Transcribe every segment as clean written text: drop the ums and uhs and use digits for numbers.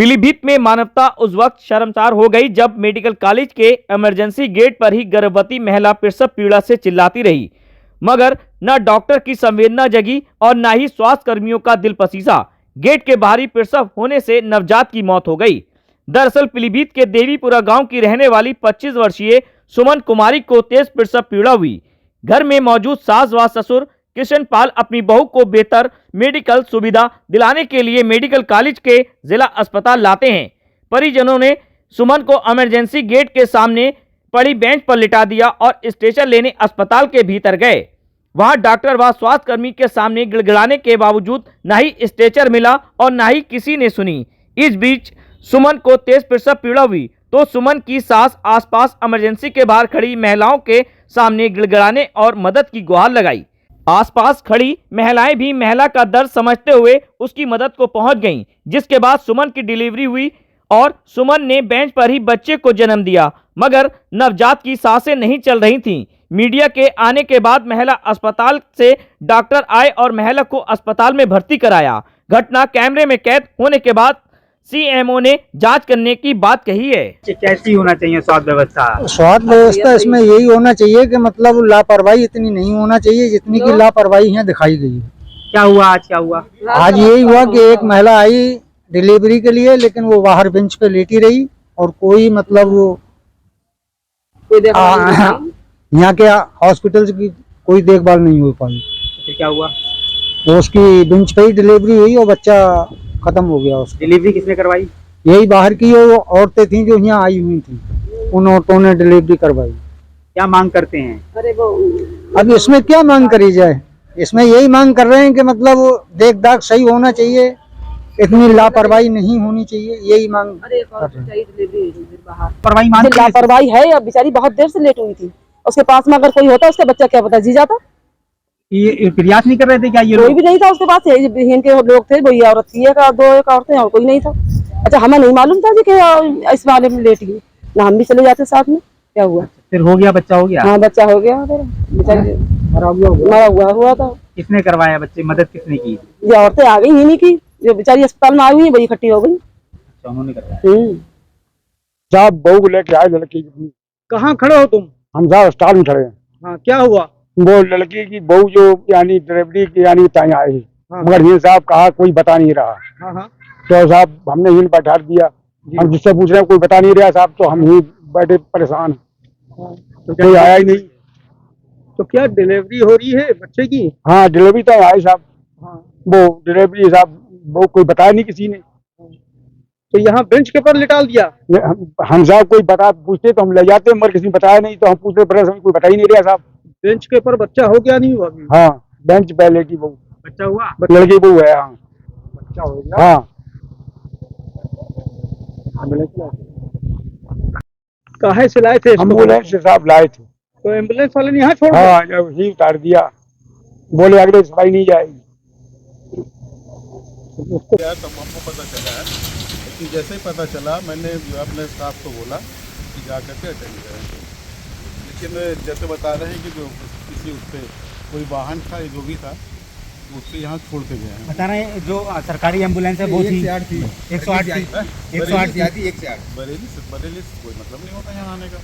पीलीभीत में मानवता उस वक्त शर्मसार हो गई जब मेडिकल कॉलेज के इमरजेंसी गेट पर ही गर्भवती महिला प्रसव पीड़ा से चिल्लाती रही, मगर न डॉक्टर की संवेदना जगी और न ही स्वास्थ्य कर्मियों का दिल पसीसा। गेट के बाहरी प्रसव होने से नवजात की मौत हो गई। दरअसल पीलीभीत के देवीपुरा गांव की रहने वाली 25 वर्षीय सुमन कुमारी को तेज प्रसव पीड़ा हुई। घर में मौजूद सास व ससुर किशन पाल अपनी बहू को बेहतर मेडिकल सुविधा दिलाने के लिए मेडिकल कॉलेज के जिला अस्पताल लाते हैं। परिजनों ने सुमन को इमरजेंसी गेट के सामने पड़ी बेंच पर लिटा दिया और स्ट्रेचर लेने अस्पताल के भीतर गए। वहां डॉक्टर व स्वास्थ्यकर्मी के सामने गिड़गिड़ाने के बावजूद न ही स्ट्रेचर मिला और न ही किसी ने सुनी। इस बीच सुमन को तेज प्रसव पीड़ा हुई तो सुमन की सास आसपास इमरजेंसी के बाहर खड़ी महिलाओं के सामने गिड़गिड़ाने और मदद की गुहार लगाई। आसपास खड़ी महिलाएं भी महिला का दर्द समझते हुए उसकी मदद को पहुंच गईं, जिसके बाद सुमन की डिलीवरी हुई और सुमन ने बेंच पर ही बच्चे को जन्म दिया, मगर नवजात की सांसें नहीं चल रही थीं। मीडिया के आने के बाद महिला अस्पताल से डॉक्टर आए और महिला को अस्पताल में भर्ती कराया। घटना कैमरे में कैद होने के बाद सीएमओ ने जांच करने की बात कही है। कैसी होना चाहिए स्वास्थ्य व्यवस्था? स्वास्थ्य व्यवस्था इसमें यही होना चाहिए कि मतलब लापरवाही इतनी नहीं होना चाहिए जितनी की लापरवाही है दिखाई गई है। क्या हुआ आज? क्या हुआ आज यही हुआ कि एक महिला आई डिलीवरी के लिए, लेकिन वो बाहर बेंच पे लेटी रही और कोई मतलब वो यहाँ के हॉस्पिटल की कोई देखभाल नहीं हो पाई। फिर क्या हुआ? वो उसकी बेंच पे ही डिलीवरी हुई और बच्चा खत्म हो गया। उसकी डिलीवरी किसने करवाई? यही बाहर की वो औरतें थी जो यहाँ आई हुई थी, उन औरतों ने डिलीवरी करवाई। क्या मांग करते हैं? अब इसमें क्या मांग करी जाए? इसमें यही मांग कर रहे हैं कि मतलब देख दाख सही होना चाहिए, इतनी लापरवाही नहीं होनी चाहिए, यही मांग कर रहे हैं। लापरवाही है। अब बेचारी बहुत देर से लेट हुई थी, उसके पास में अगर कोई होता उसका बच्चा क्या पता जी जाता। ये प्रयास नहीं कर रहे थे क्या? ये कोई भी नहीं था उसके पास, इनके लोग थे, वही औरत थी, एक औरतें और कोई नहीं था। अच्छा, हमें नहीं मालूम था जी कि इस वाले में लेट गई, ना हम भी चले जाते साथ में। क्या हुआ? फिर हो गया? बच्चा हो गया? हाँ, बच्चा हो गया। बेचारी मरा हुआ था। किसने करवाया? बच्चे मदद किसने की? ये औरतें आ गई इन्हीं की, जो बेचारी अस्पताल में आई हुई है वही इकट्ठी हो गई। उन्होंने करवाया। साहब बहू को लेके आए लड़की। कहाँ खड़े हो तुम? हम साहब अस्पताल में खड़े हैं। हाँ, क्या हुआ? वो लड़की की बहू जो यानी डिलीवरी की यानी तय आई, हाँ। मगर ये साहब कहा कोई बता नहीं रहा। हाँ हाँ। तो साहब हमने ही बैठा दिया, हम जिससे पूछ रहे हैं कोई बता नहीं रहा साहब, तो हम ही बैठे परेशान। तो कोई आया ही नहीं। तो क्या डिलीवरी हो रही है बच्चे की? हाँ, डिलीवरी तय आई साहब। हाँ। वो डिलीवरी साहब वो कोई बताया नहीं किसी ने। तो यहाँ बेंच के ऊपर लिटा दिया? हम साहब कोई बता पूछते तो हम ले जाते, मगर किसी ने बताया नहीं, तो हम पूछते परेशान, कोई बता ही नहीं रहा साहब। बेंच के ऊपर बच्चा हो गया? नहीं हुआ अभी? हाँ, बेंच पे लेटी बहू। बच्चा हुआ? लड़की बहू है। हाँ, बच्चा हो गया। हाँ। काहे से लाए थे? एम्बुलेंस से साहब लाए थे। तो एम्बुलेंस वाले ने यहाँ छोड़? हाँ, जब ही उतार दिया, बोले अगले सफाई नहीं जाएगी। तो हमको पता चला है, लेकिन जैसे ही पता चला मैंने अपने स्टाफ को बोला कि जा करके अटेंड करें, लेकिन जैसे बता रहे हैं कि जो किसी उस पर कोई वाहन था जो भी था उससे यहाँ छोड़ के गए हैं। बता रहे हैं जो सरकारी एम्बुलेंस है वो थी 108 थी, 108 थी, 108 बरेली से कोई मतलब नहीं होता यहाँ आने का।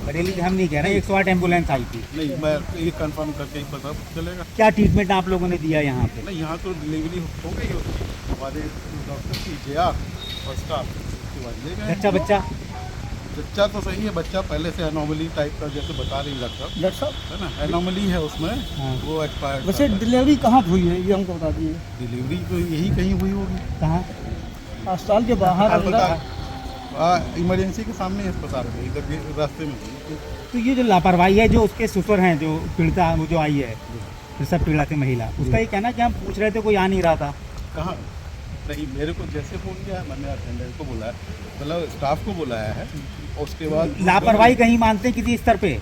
बरेली हम नहीं कह रहे हैं, 108 एम्बुलेंस आई थी। नहीं, मैं ये कंफर्म करके ही पता चलेगा। क्या ट्रीटमेंट आप लोगों ने दिया यहाँ पे? नहीं, यहाँ तो डिलीवरी हो गई उसकी, हमारे डॉक्टर की JR और स्टाफ उसके बाद ले गए। बच्चा तो सही है, बच्चा पहले से एनोमली टाइप का जैसे बता रही डॉक्टर साहब, है ना, एनोमली है उसमें। हाँ। वो एक्सपायर्ड। वैसे डिलीवरी कहाँ हुई है ये हमको बता दीजिए। डिलीवरी तो यही कहीं हुई होगी। कहाँ? अस्पताल के बाहर, इमरजेंसी के सामने अस्पताल है, इधर रास्ते में। तो ये जो लापरवाही है, जो उसके ससुर हैं, जो पीड़िता वो जो आई है प्रसव पीड़ा से महिला, उसका ये कहना कि हम पूछ रहे थे कोई आ नहीं रहा था। कहाँ? नहीं, मेरे को जैसे फ़ोन किया है मैंने अटेंडेंट को बुलाया, मतलब स्टाफ को बुलाया है, उसके बाद लापरवाही कहीं मानते हैं किसी स्तर पे?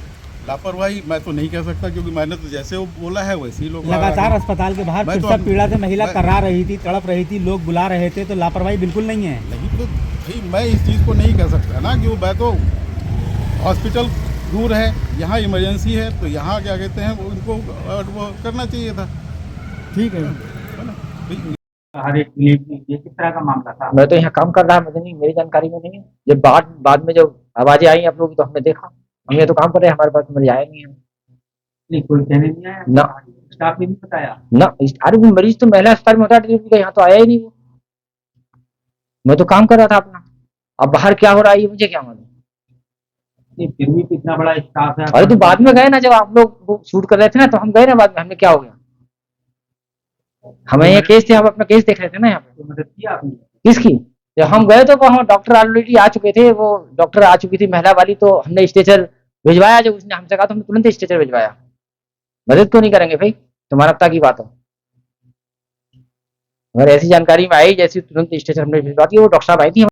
लापरवाही मैं तो नहीं कह सकता, क्योंकि मैंने तो जैसे वो बोला है वैसे ही लोग लगातार अस्पताल के बाहर प्रसव पीड़ा से महिला करा रही थी, तड़प रही थी, लोग बुला रहे थे, तो लापरवाही बिल्कुल नहीं है। नहीं तो भाई मैं इस चीज़ को नहीं कह सकता ना, कि मैं तो हॉस्पिटल दूर है, यहाँ इमरजेंसी है, तो यहाँ क्या कहते हैं उनको वो करना चाहिए था। ठीक है ना। हर एक डिलीवरी ये किस तरह का मामला था? मैं तो यहाँ काम कर रहा, मुझे नहीं, मेरी जानकारी में नहीं है। जब बाद में जब आवाजें आई आप लोगों की तो हमने देखा, हम ये तो काम कर रहे हैं, हमारे पास मरीज आया नहीं है नहीं, कोई कहने नहीं आया? ना। स्टाफ ने नहीं बताया? ना, अरे वो मरीज तो महिला अस्पताल में होता है डिलीवरी का, यहाँ तो आया ही नहीं वो। मैं तो काम कर रहा था अपना, अब बाहर क्या हो रहा है ये मुझे क्या मालूम। नहीं, फिर भी तो इतना बड़ा स्टाफ है। अरे तो बाद में गए ना, जब आप लोग वो शूट कर रहे थे ना तो हम गए ना बाद में, हमने क्या हो गया, हमें ये केस थे, हम अपना केस देख रहे थे ना यहाँ पे। तो मदद की आपने? किसकी? जब हम गए तो वहाँ डॉक्टर ऑलरेडी आ चुके थे, वो डॉक्टर आ चुकी थी महिला वाली, तो हमने स्ट्रेचर भिजवाया। जब उसने हमसे कहा तो हमने तुरंत स्ट्रेचर भिजवाया। मदद क्यों नहीं करेंगे भाई, तुम्हारा की बात हो। अगर ऐसी जानकारी में आई जैसी, तुरंत स्ट्रेचर हमने भिजवा दी। वो डॉक्टर साहब आई थी।